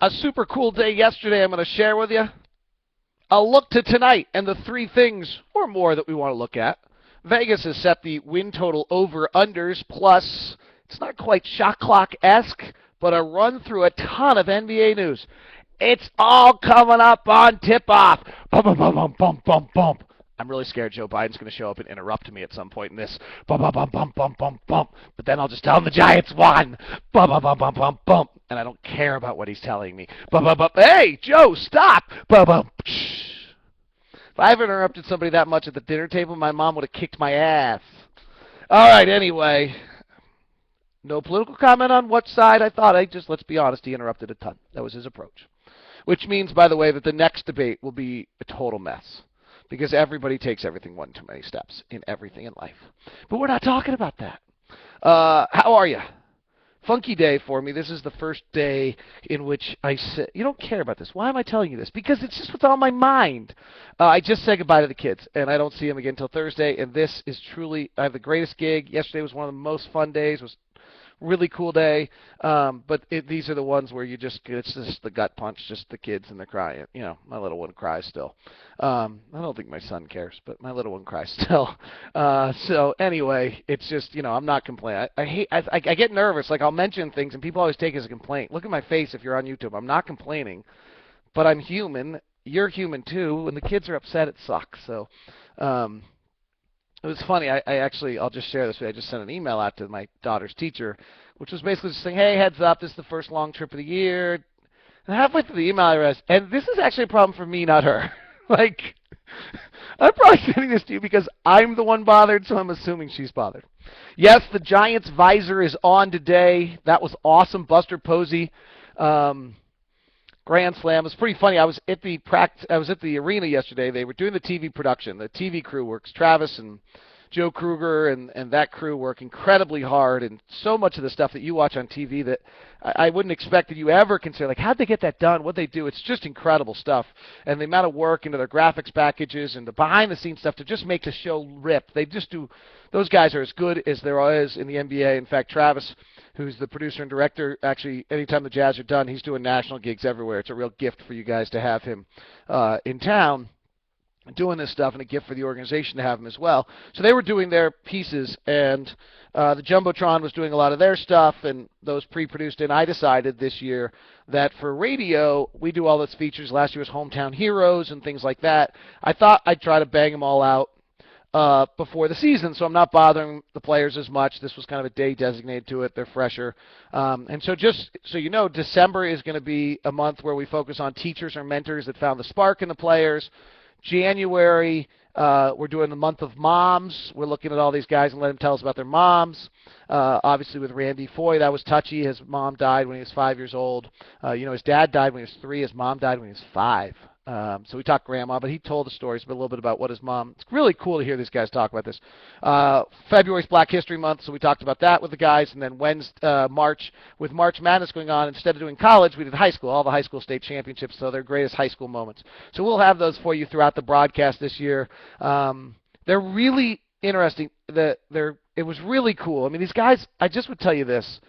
A super cool day yesterday I'm going to share with you. I'll look to tonight and the three things or more that we want to look at. Vegas has set the win total over-unders plus, it's not quite shot clock-esque, but a run through a ton of NBA news. It's all coming up on tip-off. Bum, bum, bum, bum, bum, bum, bum. I'm really scared Joe Biden's going to show up and interrupt me at some point in this. Bum, bum, bum, bum, bum, bum, bum. But then I'll just tell him the Giants won. Bum, bum, bum, bum, bum, bum. And I don't care about what he's telling me. Bum, bum, bum. Hey, Joe, stop. Bum, bum. If I ever interrupted somebody that much at the dinner table, my mom would have kicked my ass. All right, anyway. No political comment on what side I thought. Let's be honest, he interrupted a ton. That was his approach. Which means, by the way, that the next debate will be a total mess. Because everybody takes everything one too many steps in everything in life. But we're not talking about that. How are you? Funky day for me. This is the first day in which I said, you don't care about this. Why am I telling you this? Because it's just what's on my mind. I just said goodbye to the kids, and I don't see them again until Thursday, and this is truly, I have the greatest gig. Yesterday was one of the most fun days. It was really cool day, but these are the ones where it's just the gut punch, just the kids and they're crying. You know, my little one cries still. I don't think my son cares, but my little one cries still. So anyway, it's just, I'm not complaining. I get nervous. Like, I'll mention things and people always take it as a complaint. Look at my face if you're on YouTube. I'm not complaining, but I'm human. You're human too. When the kids are upset, it sucks. So, it was funny. I'll just share this with you. I just sent an email out to my daughter's teacher, which was basically just saying, hey, heads up, this is the first long trip of the year. And halfway through the email, I realized, and this is actually a problem for me, not her. Like, I'm probably sending this to you because I'm the one bothered, so I'm assuming she's bothered. Yes, the Giants visor is on today. That was awesome. Buster Posey. Grand Slam. It was pretty funny. I was at the arena yesterday. They were doing the TV production. The TV crew works. Travis and Joe Kruger and that crew work incredibly hard, and so much of the stuff that you watch on TV that I wouldn't expect that you ever consider. Like, how'd they get that done? What'd they do? It's just incredible stuff. And the amount of work into their graphics packages and the behind-the-scenes stuff to just make the show rip. They just do. Those guys are as good as there is in the NBA. In fact, Travis, who's the producer and director, actually, anytime the Jazz are done, he's doing national gigs everywhere. It's a real gift for you guys to have him in town doing this stuff, and a gift for the organization to have him as well. So they were doing their pieces, and the Jumbotron was doing a lot of their stuff, and those pre-produced. And I decided this year that for radio, we do all those features. Last year was Hometown Heroes and things like that. I thought I'd try to bang them all out before the season, so I'm not bothering the players as much. This was kind of a day designated to it. They're fresher. And so just so you know, December is going to be a month where we focus on teachers or mentors that found the spark in the players. January, we're doing the month of moms. We're looking at all these guys and let them tell us about their moms. Obviously with Randy Foye, that was touchy. His mom died when he was 5 years old. His dad died when he was 3. His mom died when he was 5. So we talked grandma, but he told the stories a little bit about what his mom. It's really cool to hear these guys talk about this. February's Black History Month, so we talked about that with the guys. And then March, with March Madness going on, instead of doing college, we did high school, all the high school state championships, so their greatest high school moments. So we'll have those for you throughout the broadcast this year. They're really interesting. It was really cool. I mean, these guys, I just would tell you this.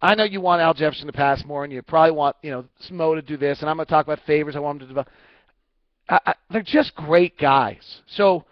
I know you want Al Jefferson to pass more, and you probably want, Smo to do this, and I'm going to talk about favors I want him to develop. They're just great guys. So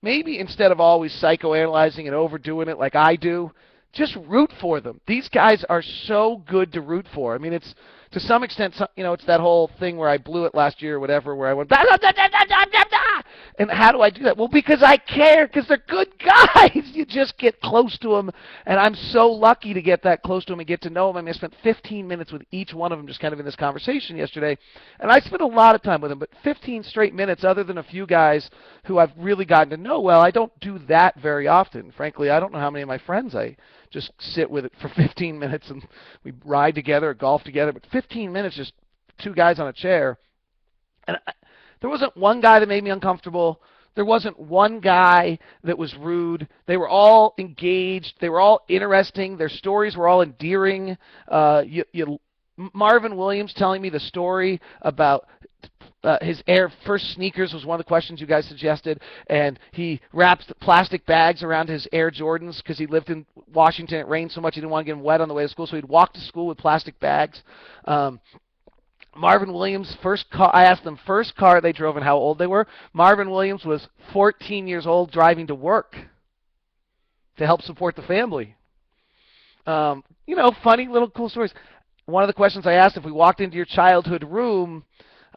maybe instead of always psychoanalyzing and overdoing it like I do, just root for them. These guys are so good to root for. I mean, it's to some extent, it's that whole thing where I blew it last year or whatever, where I went, blah, blah, blah, blah, blah, blah, blah. And how do I do that? Well, because I care, because they're good guys. You just get close to them, and I'm so lucky to get that close to them and get to know them. I mean, I spent 15 minutes with each one of them just kind of in this conversation yesterday, and I spent a lot of time with them, but 15 straight minutes, other than a few guys who I've really gotten to know well, I don't do that very often. Frankly, I don't know how many of my friends I just sit with it for 15 minutes and we ride together or golf together, but 15 minutes, just two guys on a chair. And there wasn't one guy that made me uncomfortable. There wasn't one guy that was rude. They were all engaged. They were all interesting. Their stories were all endearing. Marvin Williams telling me the story about his Air first sneakers was one of the questions you guys suggested, and he wrapped plastic bags around his Air Jordans because he lived in Washington. It rained so much he didn't want to get them wet on the way to school, so he'd walk to school with plastic bags. Marvin Williams, first car, I asked them first car they drove and how old they were. Marvin Williams was 14 years old driving to work to help support the family. Funny little cool stories. One of the questions I asked, if we walked into your childhood room,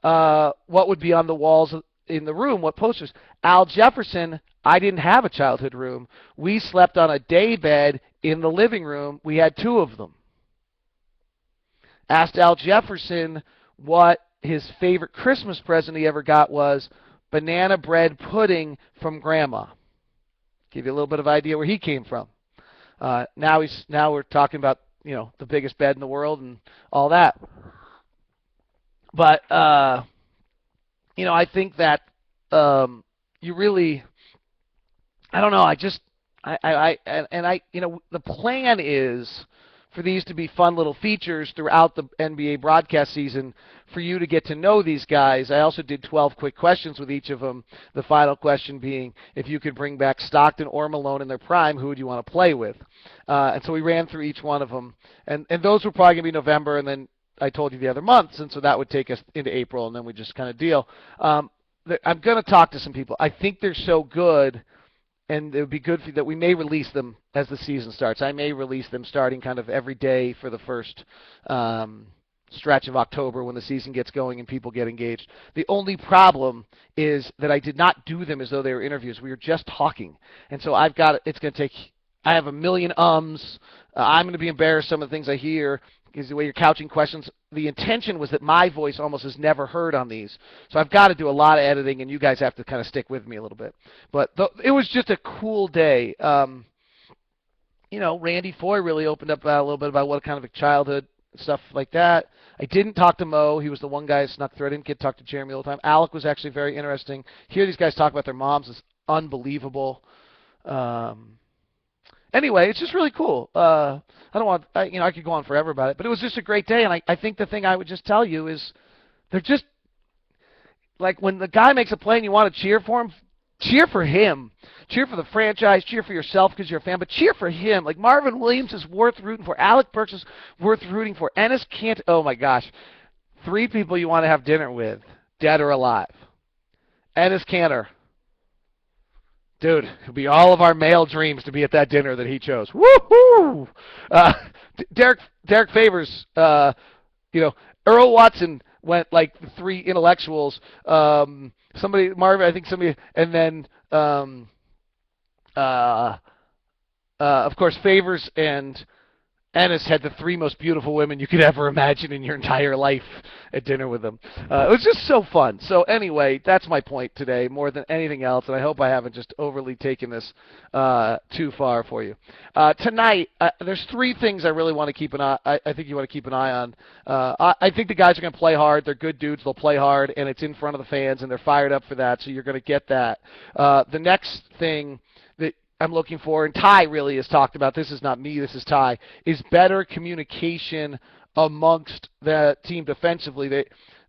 what would be on the walls in the room? What posters? Al Jefferson, I didn't have a childhood room. We slept on a day bed in the living room. We had two of them. Asked Al Jefferson what his favorite Christmas present he ever got was banana bread pudding from Grandma. Give you a little bit of idea where he came from. Now we're talking about the biggest bed in the world and all that. But I think that you really, I don't know. The plan is for these to be fun little features throughout the NBA broadcast season for you to get to know these guys. I also did 12 quick questions with each of them, the final question being, if you could bring back Stockton or Malone in their prime, who would you want to play with? And so we ran through each one of them. And those were probably going to be November, and then I told you the other months, and so that would take us into April, and then we just kind of deal. I'm going to talk to some people. I think they're so good, and it would be good for that we may release them as the season starts. I may release them starting kind of every day for the first stretch of October when the season gets going and people get engaged. The only problem is that I did not do them as though they were interviews. We were just talking. And so it's going to take, I have a million ums. I'm going to be embarrassed some of the things I hear because the way you're couching questions. The intention was that my voice almost is never heard on these. So I've got to do a lot of editing, and you guys have to kind of stick with me a little bit. But it was just a cool day. Randy Foy really opened up a little bit about what kind of a childhood, stuff like that. I didn't talk to Mo. He was the one guy who snuck through. I didn't get to talk to Jeremy all the time. Alec was actually very interesting. Hear these guys talk about their moms is unbelievable. Anyway, it's just really cool. I could go on forever about it, but it was just a great day, and I think the thing I would just tell you is they're just, like when the guy makes a play and you want to cheer for him, cheer for him. Cheer for the franchise, cheer for yourself because you're a fan, but cheer for him. Like Marvin Williams is worth rooting for. Alec Burks is worth rooting for. Ennis Cantor, oh my gosh. 3 people you want to have dinner with, dead or alive. Ennis Cantor. Dude, it'll be all of our male dreams to be at that dinner that he chose. Woohoo! Derek Favors, Earl Watson went like the 3 intellectuals. Marvin, I think somebody, and then, of course, Favors and Ennis had the 3 most beautiful women you could ever imagine in your entire life at dinner with them. It was just so fun. So anyway, that's my point today more than anything else, and I hope I haven't just overly taken this too far for you. Tonight, there's 3 things I really want to keep an eye. I think you want to keep an eye on. I think the guys are going to play hard. They're good dudes. They'll play hard, and it's in front of the fans, and they're fired up for that. So you're going to get that. The next thing that I'm looking for, and Ty really has talked about, this is not me, this is Ty, is better communication amongst the team defensively.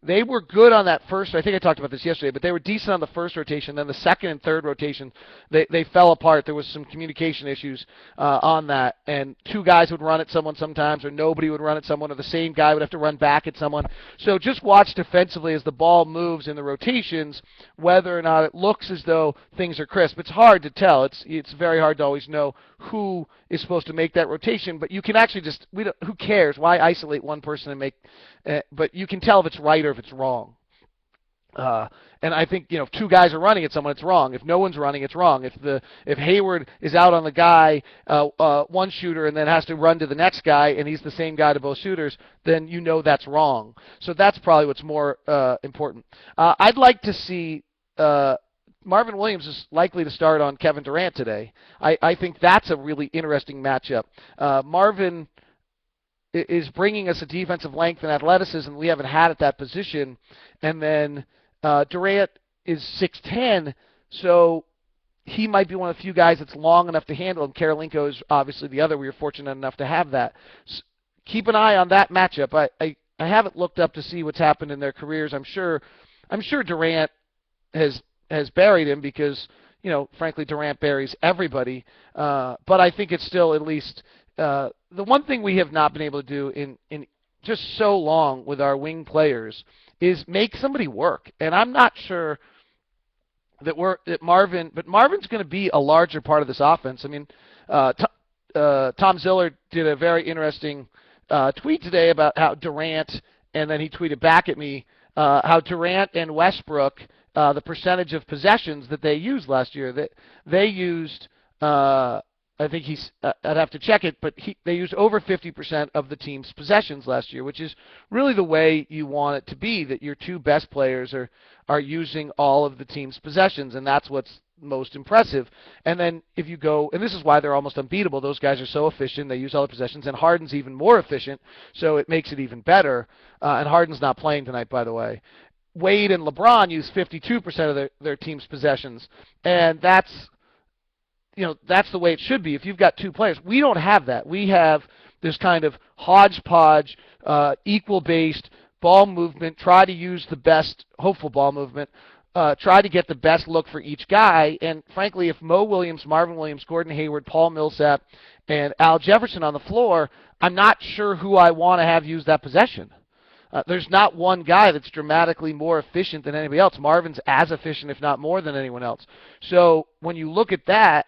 They were good on that first, I think I talked about this yesterday, but they were decent on the first rotation. Then the second and third rotation, they fell apart. There was some communication issues on that, and 2 guys would run at someone sometimes, or nobody would run at someone, or the same guy would have to run back at someone. So just watch defensively as the ball moves in the rotations, whether or not it looks as though things are crisp. It's hard to tell. It's very hard to always know who is supposed to make that rotation, but you can actually who cares? Why isolate one person and make but you can tell if it's right or if it's wrong. And I think, if 2 guys are running at someone, it's wrong. If no one's running, it's wrong. If Hayward is out on the guy, one shooter, and then has to run to the next guy, and he's the same guy to both shooters, then that's wrong. So that's probably what's more important. I'd like to see Marvin Williams is likely to start on Kevin Durant today. I think that's a really interesting matchup. Marvin is bringing us a defensive length and athleticism we haven't had at that position. And then Durant is 6'10", so he might be one of the few guys that's long enough to handle him. Karolinko is obviously the other. We were fortunate enough to have that. So keep an eye on that matchup. I haven't looked up to see what's happened in their careers. I'm sure Durant has buried him because, frankly, Durant buries everybody. But I think it's still at least the one thing we have not been able to do in just so long with our wing players is make somebody work. And I'm not sure that Marvin's going to be a larger part of this offense. I mean, Tom Ziller did a very interesting tweet today about how Durant, and then he tweeted back at me how Durant and Westbrook, the percentage of possessions that they used last year, that they used. I think I'd have to check it, but they used over 50% of the team's possessions last year, which is really the way you want it to be, that your two best players are using all of the team's possessions, and that's what's most impressive. And then if you go, and this is why they're almost unbeatable, those guys are so efficient, they use all the possessions, and Harden's even more efficient, so it makes it even better. And Harden's not playing tonight, by the way. Wade and LeBron use 52% of their team's possessions, and that's the way it should be if you've got two players. We don't have that. We have this kind of hodgepodge, equal-based ball movement, try to use the best, hopeful ball movement, try to get the best look for each guy. And frankly, if Mo Williams, Marvin Williams, Gordon Hayward, Paul Millsap, and Al Jefferson on the floor, I'm not sure who I want to have use that possession. There's not one guy that's dramatically more efficient than anybody else. Marvin's as efficient, if not more, than anyone else. So when you look at that,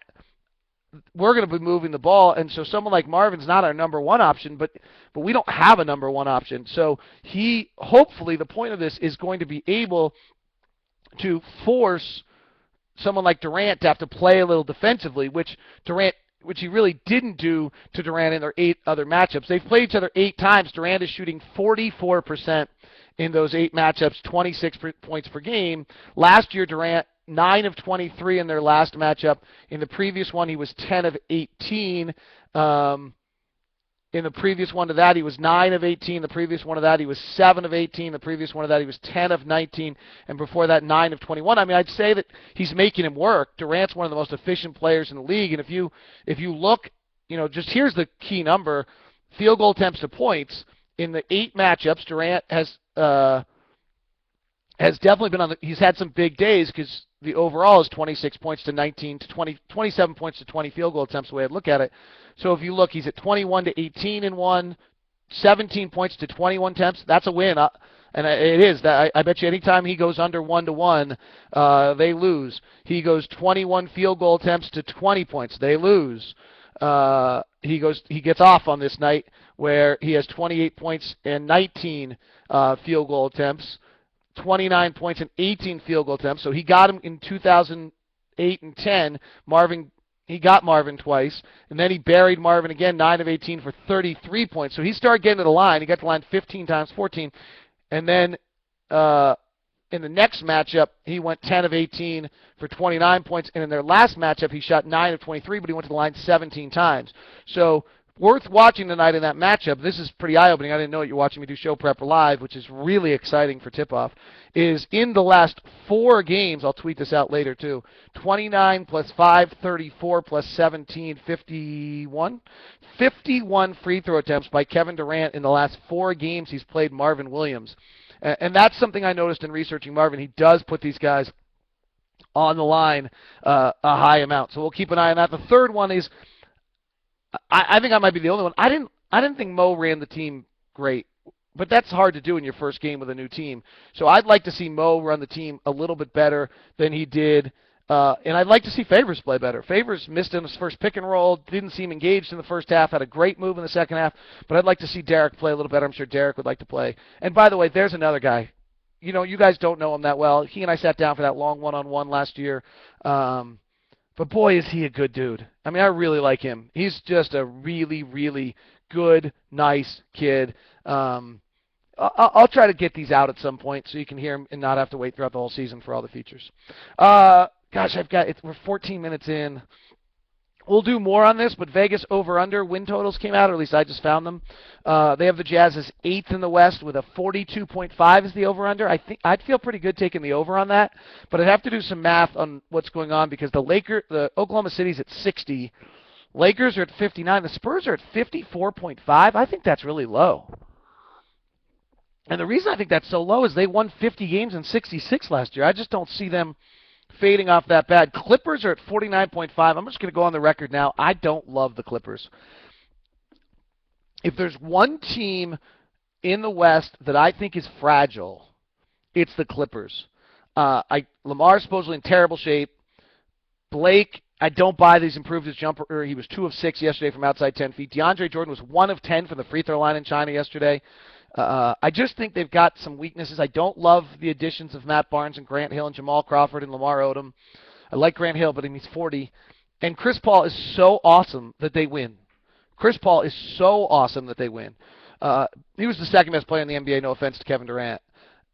we're going to be moving the ball, and so someone like Marvin's not our number one option, but we don't have a number one option. So hopefully the point of this is going to be able to force someone like Durant to have to play a little defensively, which he really didn't do to Durant in their 8 other matchups. They've played each other 8 times. Durant is shooting 44% in those 8 matchups, 26 points per game. Last year, Durant 9 of 23 in their last matchup. In the previous one, he was 10 of 18. In the previous one to that, he was 9 of 18. The previous one to that, he was 7 of 18. The previous one to that, he was 10 of 19. And before that, 9 of 21. I mean, I'd say that he's making him work. Durant's one of the most efficient players in the league. And if you look, just here's the key number, field goal attempts to points. In the 8 matchups, Durant has definitely been he's had some big days because the overall is 26 points to 19 to 20, 27 points to 20 field goal attempts, the way I'd look at it. So if you look, he's at 21 to 18 in one, 17 points to 21 attempts. That's a win. And it is. I bet you anytime he goes under 1-1, they lose. He goes 21 field goal attempts to 20 points. They lose. He gets off on this night where he has 28 points and 19 field goal attempts. 29 points and 18 field goal attempts. So he got him in 2008 and 10. He got Marvin twice, and then he buried Marvin again, 9 of 18 for 33 points. So he started getting to the line. He got to the line 15 times, 14. And then in the next matchup, he went 10 of 18 for 29 points. And in their last matchup, he shot 9 of 23, but he went to the line 17 times. So worth watching tonight in that matchup. This is pretty eye-opening. I didn't know it. You're watching me do Show Prep Live, which is really exciting for tip-off, is in the last 4 games, I'll tweet this out later too, 29 plus 5, 34 plus 17, 51. 51 free throw attempts by Kevin Durant in the last 4 games he's played Marvin Williams. And that's something I noticed in researching Marvin. He does put these guys on the line a high amount. So we'll keep an eye on that. The third one is, I think I might be the only one. I didn't think Mo ran the team great, but that's hard to do in your first game with a new team. So I'd like to see Mo run the team a little bit better than he did, and I'd like to see Favors play better. Favors missed in his first pick and roll, didn't seem engaged in the first half, had a great move in the second half, but I'd like to see Derek play a little better. I'm sure Derek would like to play. And by the way, there's another guy. You guys don't know him that well. He and I sat down for that long one-on-one last year. But boy, is he a good dude. I mean, I really like him. He's just a really, really good, nice kid. I'll try to get these out at some point so you can hear him and not have to wait throughout the whole season for all the features. We're 14 minutes in. We'll do more on this, but Vegas over-under win totals came out, or at least I just found them. They have the Jazz as 8th in the West with a 42.5 as the over-under. I think I'd feel pretty good taking the over on that, but I'd have to do some math on what's going on because the Oklahoma City's at 60. Lakers are at 59. The Spurs are at 54.5. I think that's really low. And the reason I think that's so low is they won 50 games in 66 last year. I just don't see them fading off that bad. Clippers are at 49.5. I'm just going to go on the record now. I don't love the Clippers. If there's one team in the West that I think is fragile, it's the Clippers. Lamar's supposedly in terrible shape. Blake, I don't buy that he's improved his jumper. He was 2 of 6 yesterday from outside 10 feet. DeAndre Jordan was 1 of 10 from the free throw line in China yesterday. I just think they've got some weaknesses. I don't love the additions of Matt Barnes and Grant Hill and Jamal Crawford and Lamar Odom. I like Grant Hill, but he's 40. And Chris Paul is so awesome that they win. Chris Paul is so awesome that they win. He was the second best player in the NBA, no offense to Kevin Durant.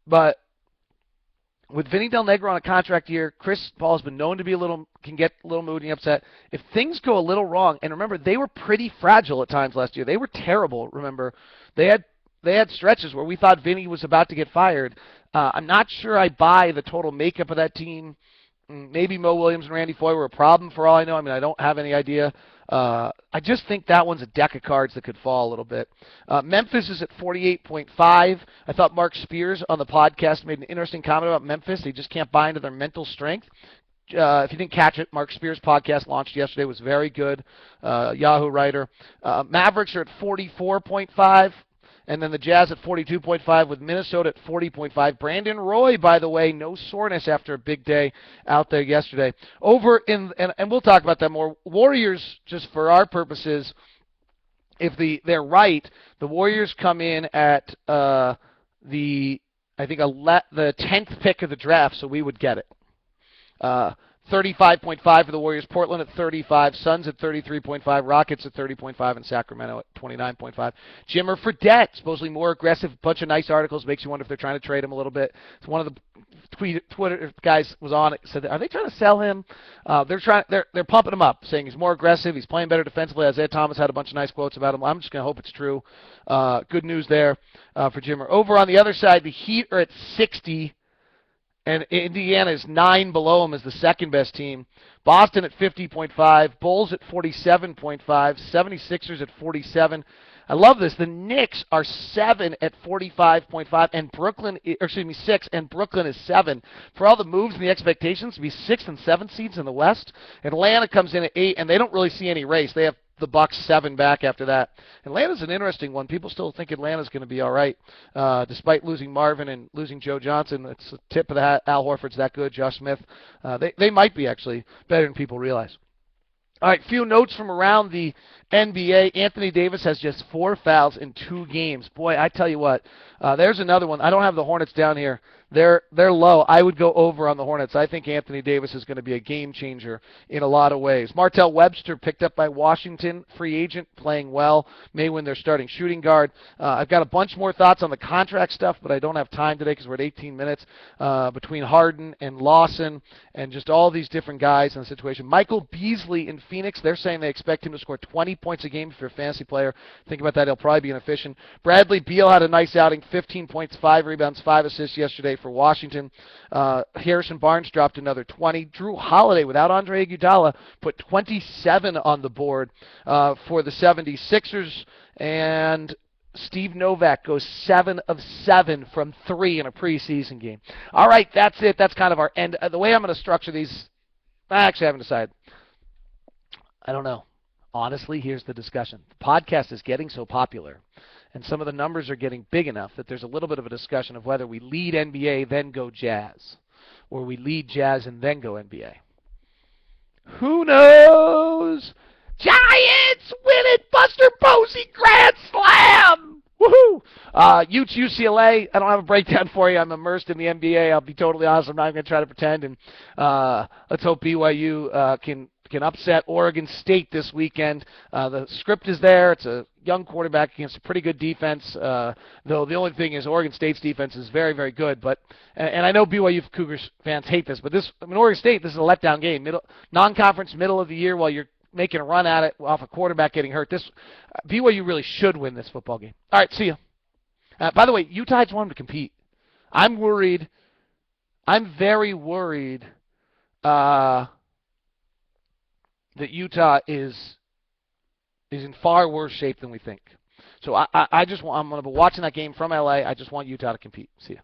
But with Vinny Del Negro on a contract year, Chris Paul has been known to be can get a little moody and upset. If things go a little wrong, and remember, they were pretty fragile at times last year. They were terrible, remember. They had stretches where we thought Vinny was about to get fired. I'm not sure I buy the total makeup of that team. Maybe Mo Williams and Randy Foye were a problem for all I know. I mean, I don't have any idea. I just think that one's a deck of cards that could fall a little bit. Memphis is at 48.5. I thought Mark Spears on the podcast made an interesting comment about Memphis. They just can't buy into their mental strength. If you didn't catch it, Mark Spears' podcast launched yesterday. It was very good. Yahoo writer. Mavericks are at 44.5. And then the Jazz at 42.5 with Minnesota at 40.5. Brandon Roy, by the way, no soreness after a big day out there yesterday. Over in, and we'll talk about that more. Warriors, just for our purposes, if they're right, the Warriors come in at the 10th pick of the draft, so we would get it. 35.5 for the Warriors, Portland at 35, Suns at 33.5, Rockets at 30.5, and Sacramento at 29.5. Jimmer Fredette, supposedly more aggressive, bunch of nice articles, makes you wonder if they're trying to trade him a little bit. It's one of the Twitter guys was on it, said, are they trying to sell him? They're pumping him up, saying he's more aggressive, he's playing better defensively. Isaiah Thomas had a bunch of nice quotes about him. I'm just going to hope it's true. Good news there for Jimmer. Over on the other side, the Heat are at 60. And Indiana is 9 below them as the second best team. Boston at 50.5. Bulls at 47.5. 76ers at 47. I love this. The Knicks are 7 at 45.5. And 6, and Brooklyn is 7. For all the moves and the expectations to be 6th and 7th seeds in the West, Atlanta comes in at 8, and they don't really see any race. They have the Bucks 7 back after that. Atlanta's an interesting one. People still think Atlanta's going to be all right, despite losing Marvin and losing Joe Johnson. It's the tip of the hat. Al Horford's that good. Josh Smith. They might be actually better than people realize. All right, few notes from around the NBA. Anthony Davis has just 4 fouls in 2 games. Boy, I tell you what, there's another one. I don't have the Hornets down here. They're low. I would go over on the Hornets. I think Anthony Davis is going to be a game changer in a lot of ways. Martell Webster picked up by Washington, free agent, playing well. May win their starting shooting guard. I've got a bunch more thoughts on the contract stuff, but I don't have time today because we're at 18 minutes between Harden and Lawson and just all these different guys in the situation. Michael Beasley in Phoenix, they're saying they expect him to score 20 points a game if you're a fantasy player. Think about that. He'll probably be inefficient. Bradley Beal had a nice outing, 15 points, 5 rebounds, 5 assists yesterday for Washington. Harrison Barnes dropped another 20. Drew Holiday, without Andre Iguodala, put 27 on the board for the 76ers. And Steve Novak goes 7 of 7 from 3 in a preseason game. All right, that's it. That's kind of our end. The way I'm going to structure these, I actually haven't decided. I don't know. Honestly, here's the discussion. The podcast is getting so popular, and some of the numbers are getting big enough that there's a little bit of a discussion of whether we lead NBA, then go Jazz, or we lead Jazz and then go NBA. Who knows? Giants win it! Buster Posey Grand Slam! Woohoo! Utes UCLA, I don't have a breakdown for you. I'm immersed in the NBA. I'll be totally honest. I'm not going to try to pretend. And let's hope BYU can upset Oregon State this weekend. The script is there. It's a young quarterback against a pretty good defense, though the only thing is Oregon State's defense is very, very good. But and I know BYU Cougars fans hate this, but Oregon State, this is a letdown game. Non-conference, middle of the year, while you're making a run at it off a quarterback getting hurt. BYU really should win this football game. All right, see you. By the way, Utah just want them to compete. I'm worried. I'm very worried that Utah is in far worse shape than we think. So I'm going to be watching that game from LA. I just want Utah to compete. See ya.